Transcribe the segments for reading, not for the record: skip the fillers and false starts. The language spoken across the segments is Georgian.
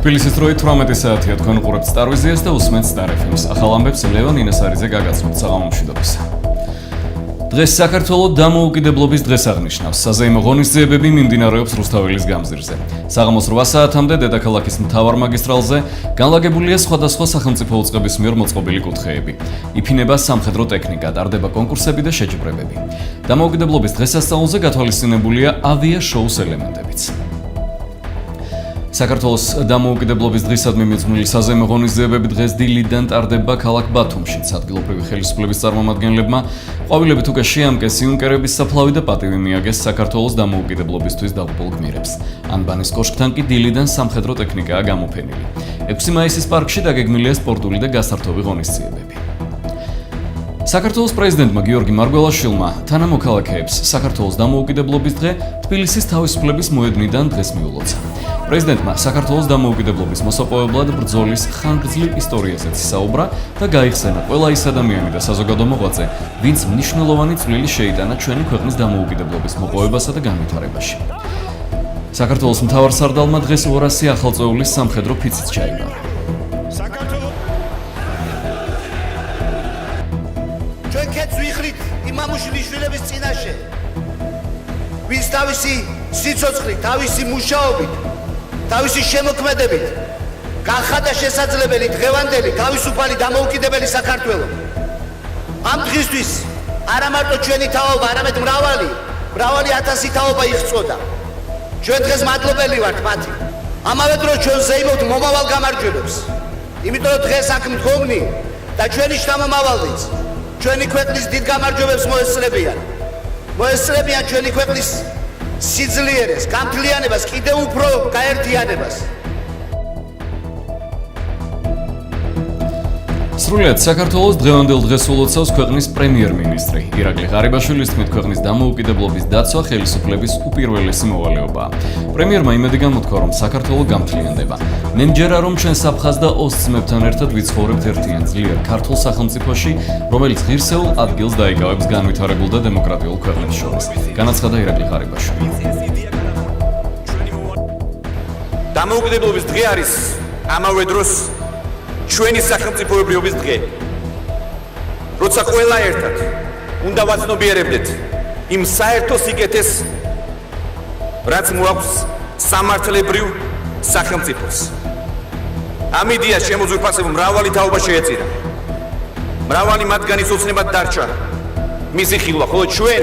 თბილისის დროით 18 საათია თქვენ უყურებთ Star Viziers და უსმენთ Star FM-ს. ახალ ამბებს ლევან ინასარიძე გაგაცნობთ საღამომშვიდობისა. დღეს საქართველოს დამოუკიდებლობის დღეს აღნიშნავს. საზეიმო ღონისძიებები მიმდინარეობს რუსთაველის გამზირზე. საღამოს 8 საათამდე დედაქალაქის მთავარ მაგისტრალზე განლაგებულია სხვადასხვა სახელმწიფო უწყების მიერ მოწყობილი კუთხეები. იფინება სამხედრო ტექნიკა, ტარდება კონკურსები და შეჯიბრებები. დამოუკიდებლობის დღესასწაულზე გათვალისწინებულია ავია-შოუს ელემენტებიც. საქართველოს დამოუკიდებლობის დღისადმი მიძღვნილი საზეიმო ღონისძიებები დღეს დილიდან ტარდება ქალაქ ბათუმში. ადგილობრივი ხელისუფლების წარმომადგენლებმა ყვავილებით უკვე შეამკეს იუნკერების საფლავი და პატივი მიაგეს საქართველოს დამოუკიდებლობისთვის დაღუპულ გმირებს. ანბანის კოშკთან კი დილიდან სამხედრო ტექნიკაა გამოფენილი. 6 მაისის პარკში დაგეგმილია სპორტული და გასართობი ღონისძიებები. საქართველოს პრეზიდენტმა გიორგი მარგველაშვილმა თანამოქალაქეებს საქართველოს დამოუკიდებლობის დღე თბილისის თავისუფლების მოედნიდან დღეს მიულოცა. პრეზიდენტმა საქართველოს დამოუკიდებლობის მოსაპოვებლად ბრძოლის ხანგრძლივ ისტორიაზეც ისაუბრა და გაიხსენა ყველა ის ადამიანი და საზოგადო მოღვაწე, ვინც მნიშვნელოვანი წვლილი შეიტანა ჩვენი ქვეყნის დამოუკიდებლობის მოპოვებასა და განვითარებაში. საქართველოს მთავარ სარდალმა დღეს 200 ახალწეულის სამხედრო ფიცით ჩაიბარა. ჩვენ კეთს ვიხრით იმამუშვილის წინაშე, ვინც თავისი სიცოცხლით, თავისი მუშაობით, თავისი შემოქმედებით განხადა შესაძლებელი დღევანდელი თავისუფალი დამოუკიდებელი საქართველო. ამ დღისთვის არა მარტო ჩვენი თაობა, არამედ მრავალი ათასი თაობა იღწოდა. ჩვენ დღეს მადლობელი ვართ მათი. ამავე დროს ჩვენ ზეიმობთ მომავალ გამარჯვებებს. იმიტომ რომ დღეს აქ მდგომნი და ჩვენი შთამომავალიც ჩვენი ქვეყნის დიდ გამარჯვებებს მოესწრებიან ჩვენი ქვეყნის სიძლიერეს, გამთლიანებას, კიდევ უფრო გაერთიანებას. სრულიად საქართველოს დღევანდელ დღეს ულოცავს ქვეყნის პრემიერ-მინისტრი. ირაკლი ღარიბაშვილის თქმით, ქვეყნის დამოუკიდებლობის დაცვა ხელისუფლების უპირველესი მოვალეობაა. პრემიერმა იმედი გამოთქვა, რომ საქართველო გამთლიანდება. მე მჯერა, რომ ჩვენ საფხაზ და ოს ძმებთან ერთად ვიცხოვრებთ ერთიან ძლიერ ქართულ სახელმწიფოში, რომელიც ღირსეულ ადგილს დაიკავებს განვითარებულ და დემოკრატიულ ქვეყნებს შორის. განაცხადა ირაკლი ღარიბაშვილი. დამოუკიდებლობის დღე არის ამავე დროს ჩვენი სახელმწიფოებრიობის დღე. როცა ყველა ერთად უნდა ვაცნობიერებდეთ იმ საერთო სიკეთეს, რაც მოაქვს სამართლებრივ სახელმწიფოს. ამ იდეას შემოძვირფასებულ მრავალი თაობა შეეწირა. მრავალი მათგანის ოცნებად დარჩა მისი ხილვა, ხოლო ჩვენ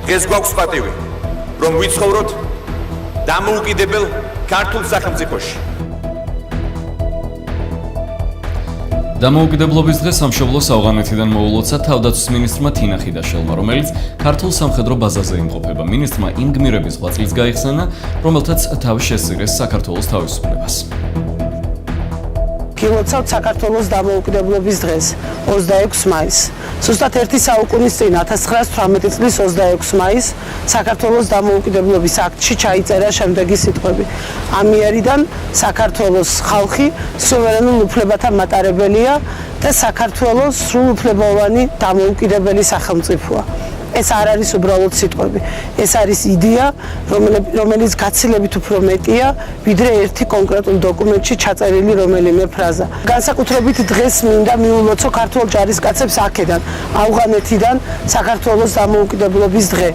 დღეს გვაქვს პატივი, რომ ვიცხოვროთ დამოუკიდებელ ქართულ სახელმწიფოში. დამოუკიდებლობის დღეს სამშობლოს ავღანეთიდან მოულოცა თავდაცვის მინისტრმა თინა ხიდაშელმა, რომელიც ქართულ სამხედრო ბაზაზე იმყოფება. მინისტრმა იმ გმირების ღვაწლიც გაიხსენა, რომელთაც თავი შესწირეს საქართველოს თავისუფლებას. გილოცავთ საქართველოს დამოუკიდებლობის დღეს 26 მაისს. ზუსტად 1 საუკუნის წინ 1918 წლის 26 მაისს საქართველოს დამოუკიდებლობის აქტში ჩაიწერა შემდეგი სიტყვები. ამიერიდან საქართველოს ხალხი სუვერენულ უფლებათა მატარებელია და საქართველოს სრულუფლებოვანი დამოუკიდებელი სახელმწიფოა. ეს არ არის უბრალოდ სიტყვები. ეს არის იდეა, რომელიც გაცილებით უფრო მეტია, ვიდრე ერთი კონკრეტულ დოკუმენტში ჩაწერილი რომელიმე ფრაზა. განსაკუთრებით დღეს მინდა მიულოცო ქართულ ჯარისკაცებს აქედან, ავღანეთიდან საქართველოს დამოუკიდებლობის დღე.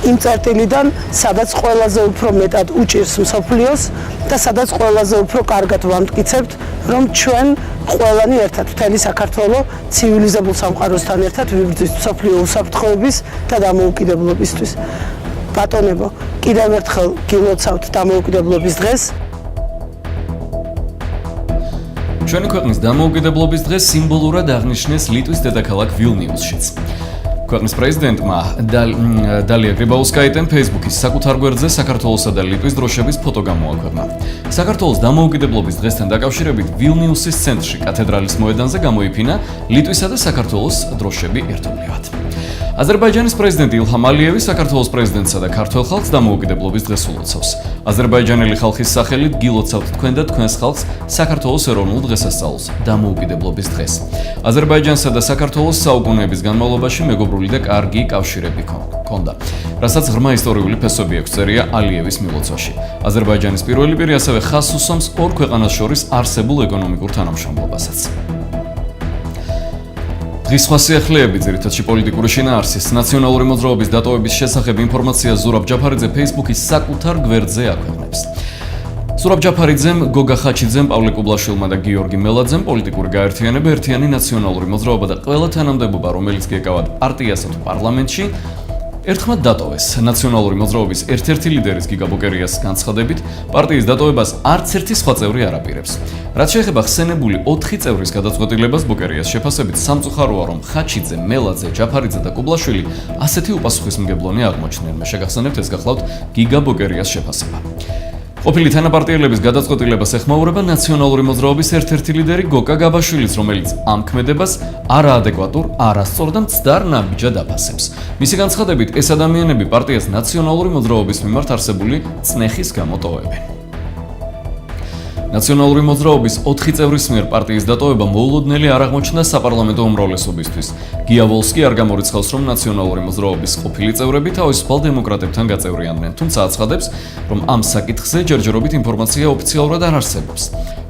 იმ წერტილიდან, სადაც ყველაზე უფრო მეტად უჭირს მსოფლიოს და სადაც ყველაზე უფრო კარგად ვამტკიცებთ, რომ ჩვენ ყველანი ერთად მთელი საქართველო ცივილიზებულ სამყაროსთან ერთად ვიბრძვით მსოფლიო უსაფრთხოების და დამოუკიდებლობისთვის. ბატონებო, კიდევ ერთხელ გილოცავთ დამოუკიდებლობის დღეს. ჩვენი ქვეყნის დამოუკიდებლობის დღეს სიმბოლურად აღნიშნეს ლიტვის დედაქალაქ ვილნიუსშიც. ქვეყნის პრეზიდენტმა დალია გრიბაუსკაიტემ Facebook-ის საკუთარ გვერდზე საქართველოსა და ლიტვის დროშების ფოტო გამოაქვეყნა. საქართველოს დამოუკიდებლობის დღესთან დაკავშირებით ვილნიუსის ცენტრში კათედრალის მოედანზე გამოიფინა ლიტვისა და საქართველოს დროშები ერთობლივად. აზერბაიჯანის პრეზიდენტი ილჰამ ალიევი საქართველოს პრეზიდენტსა და ქართველ ხალხს დამოუკიდებლობის დღეს ულოცავს. აზერბაიჯანელი ხალხის სახელით გილოცავთ თქვენ და თქვენს ხალხს საქართველოს ეროვნულ დღესასწაულს, დამოუკიდებლობის დღეს. აზერბაიჯანსა და საქართველოს საუკუნეების განმავლობაში მეგობრული და კარგი კავშირები ჰქონდა. ჰქონდა, რასაც ღრმა ისტორიული ფესვები აქვს წერია ალიევის მილოცვაში. აზერბაიჯანის პირველი პირი ასევე ხაზს უსვამს ორ ქვეყანას შორის არსებულ ეკონომიკურ თანამშრომლობასაც. დღის სხვა სიახლეები, ძირითადში პოლიტიკური შინაარსის, ნაციონალური მოძრაობის დატოვების შესახებ ინფორმაცია ზურაბ ჯაფარიძე Facebook-ის საკუთარ გვერდზე აქვეყნებს. ზურაბ ჯაფარიძემ, გოგა ხაჩიძემ, პავლე კუბლაშვილმა და გიორგი მელაძემ პოლიტიკური გაერთიანება, ერთიანი ნაციონალური მოძრაობა და ყველა თანამდებობა, რომელიც გეკავათ პარტიასა თუ პარლამენტში, ერთხმად დატოვეს. ნაციონალური მოძრაობის ერთ-ერთი ლიდერის გიგა ბოკერიას განცხადებით, პარტიის დატოვებას არც ერთი სხვა წევრი არ აპირებს. რაც შეეხება ხსენებული 4 წევრის გადაწყვეტილებას, ბოკერიას შეფასებით სამწუხაროა, რომ ხაჩიძე, მელაძე, ჯაფარიძე და კუბლაშვილი ასეთი უპასუხისმგებლონი აღმოჩნდნენ. მე შეგახსენებთ, ეს გახლავთ გიგა ბოკერიას შეფასება. ყოფილი თანაპარტიელების გადაწყვეტილებას ეხმაურება ნაციონალური მოძრაობის ერთ-ერთი ლიდერი გოკა გაბაშვილიც, რომელიც ამ ქმედებას არაადეკვატურ, არასწორ და მცდარ ნაბიჯად აფასებს. მისი განცხადებით, ეს ადამიანები პარტიას ნაციონალური მოძრაობის მიმართ არსებული წნეხის გამო ტოვებენ. ნაციონალური მოძრაობის 4 წევრის მიერ პარტიის დატოვება მოულოდნელი არ აღმოჩნდა საპარლამენტო უმრავლესობისთვის. გია ვოლსკი არ გამორიცხავს, რომ ნაციონალური მოძრაობის ყოფილი წევრები თავისუფალ დემოკრატებთან გაწევრიანდნენ, თუმცა აცხადებს, რომ ამ საკითხზე ჯერჯერობით ინფორმაცია ოფიციალურად არ არსებობს.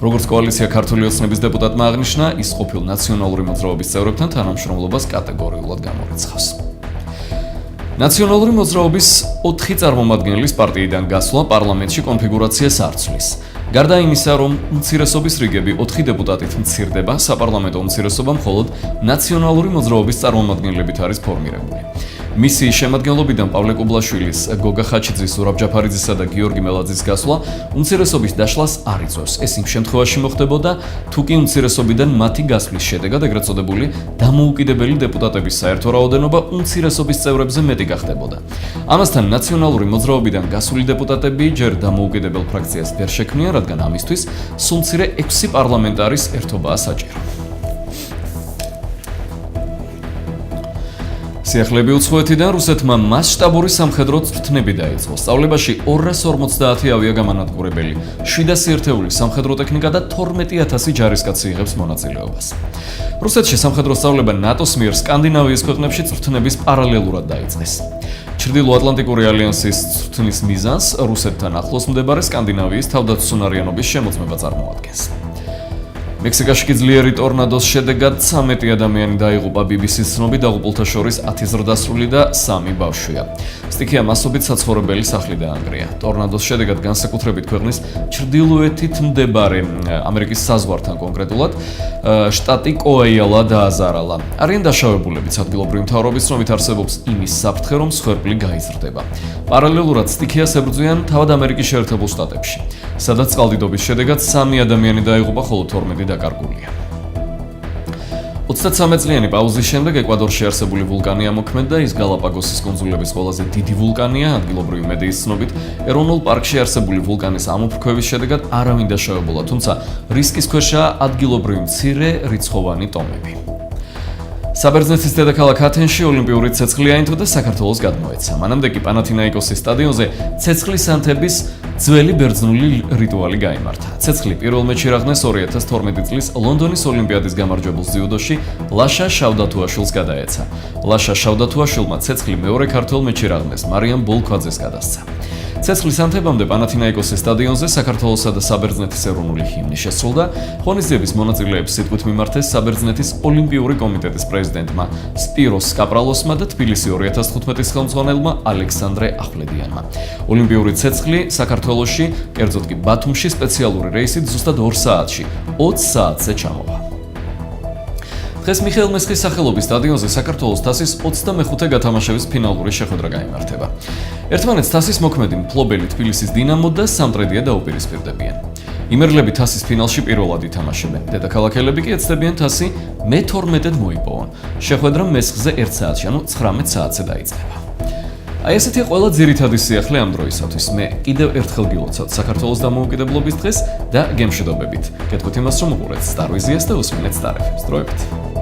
როგორც კოალიცია ქართული ოცნების დეპუტატმა აღნიშნა, ის ყოფილ ნაციონალური მოძრაობის წევრებთან თანამშრომლობას კატეგორიულად გამორიცხავს. ნაციონალური მოძრაობის 4 წარმომადგენლის პარტიიდან გასვლა პარლამენტში კონფიგურაციას არ ცვლის. გარდა იმისა, რომ უმცირესობის რიგები 4 დეპუტატით მცირდება, საპარლამენტო უმცირესობა მხოლოდ ნაციონალური მოძრაობის წარმომადგენლებით არის ფორმირებული. მისი შემადგენლობიდან პავლე კუბლაშვილის, გოგა ხაჩიძის, ზურაბ ჯაფარიძისა და გიორგი მელაძის გასვლა უმცირესობის დაშლას არ იწვევს. ეს იმ შემთხვევაში მოხდებოდა, თუ კი უმცირესობიდან მათი გასვლის შედეგად ეგრეთ წოდებული დამოუკიდებელი დეპუტატების საერთო რაოდენობა უმცირესობის წევრებზე მეტი გახდებოდა. ამასთან ნაციონალური მოძრაობიდან გასული დეპუტატები ჯერ დამოუკიდებელ ფრაქციას ვერ შექმნიან, რადგან ამისთვის სულ მცირე 6 პარლამენტარის ერთობაა საჭირო. სიახლეები უცხოეთიდან რუსეთმა მასშტაბური სამხედრო წვრთნები დაიწყო. სწავლებაში 250 ავიაგამანადგურებელი, 700 ერთეული სამხედრო ტექნიკა და 12000 ჯარისკაცი იღებს მონაწილეობას. რუსეთში სამხედრო სწავლება ნატოს მიერ სკანდინავიის ქვეყნებში წვრთნების პარალელურად დაიწყეს. ჩრდილოატლანტიკური ალიანსის წვრთნის მიზანს რუსეთთან ახლოს მდებარე სკანდინავიის თავდაცვისუნარიანობის შემოწმება წარმოადგენს. მექსიკაში კი ძლიერი ტორნადოს შედეგად 13 ადამიანი დაიღუპა. BBC-ს ცნობით დაღუპულთა შორის 10 ზრდასრული და 3 ბავშვია. სტიქია მასობით საცხოვრებელი სახლი დაანგრია. ტორნადოს შედეგად განსაკუთრებით ქვეყნის ჩრდილოეთით მდებარე ამერიკის საზღვართან კონკრეტულად შტატი კოაიალა დააზარალა. არიან დაშავებულებიც ადგილობრივი მთავრობის ცნობით არსებობს იმის საფრთხე, რომ მსხვერპლი გაიზრდება. პარალელურად სტიქიას ებრძვიან თავად ამერიკის შეერთებულ შტატებში, სადაც წყალდიდობის შედეგად 3 ადამიანი დაიღუპა, ხოლო 12 დაკარგულია. 33 წლიანი პაუზის შემდეგ ეკვადორში არსებული ვულკანი ამოქმედდა. ის გალაპაგოსის კუნძულების ყველაზე დიდი ვულკანია. ადგილობრივი მედიის ცნობით, ეროვნულ პარკში არსებული ვულკანის ამოფრქვევის შედეგად არავინ დაშავებულა, თუმცა რისკის ქვეშაა ადგილობრივი მცირე რიცხოვანი ტომები. საბერძნეთის დედაქალაქ ათენში ოლიმპიური ცეცხლი აინთო და საქართველოს გადმოეცა. მანამდე კი პანათინაიკოსის სტადიონზე ცეცხლის ანთების ძველი ბერძნული რიტუალი გაიმართა. ცეცხლი პირველ მეჩში რაღნეს 2012 წლის ლონდონის ოლიმპიადის გამარჯვებულს ძიუდოში ლაშა შავდათუაშვილს გადაეცა. ლაშა შავდათუაშვილმა ცეცხლი მეორე ქართველ მეჩში რაღნეს მარიამ ბოლქვაძეს გადასცა. ცეცხლის ანთებამდე პანათინაიკოსის სტადიონზე საქართველოსა და საბერძნეთის ეროვნული ჰიმნი შესრულდა. ღონისძიების მონაწილეებს სიტყვით მიმართეს საბერძნეთის ოლიმპიური კომიტეტის პრეზიდენტმა სპიროს კაპრალოსმა და თბილისი 2015-ის ხელმძღვანელმა ალექსანდრე ახვლედიანმა. ოლიმპიური ცეცხლი საქართველოში, კერძოდ კი ბათუმში სპეციალური რეისით ზუსტად 2 საათში, 20 საათზე ჩამოვა. დღეს მიხეილ მესხის სახელობის სტადიონზე საქართველოს თასის 25 გათამაშების ფინალური შეხვედრა გაიმართება. ერთმანეთს თასის მოქმედი მფლობელი თბილისის დინამო და სამტრედია დაუპირისპირდებიან. იმერლები თასის ფინალში პირველად ითამაშებენ. დედაქალაქელები კი ეცდებიან თასი მე-12-ად მოიპოვონ. შეხვედრა მესხზე 1 საათში, ანუ 19 საათზე დაიწყება. აი ესეთი ყველა ძირითადი სიახლე ამ დროისათვის. მე კიდევ ერთხელ გილოცავთ საქართველოს დამოუკიდებლობის დღეს და გემშვიდობებით. გეტყვით იმას, რომ უყურეთ Star Vizias და უსმენთ Star FM-ს. დროებით.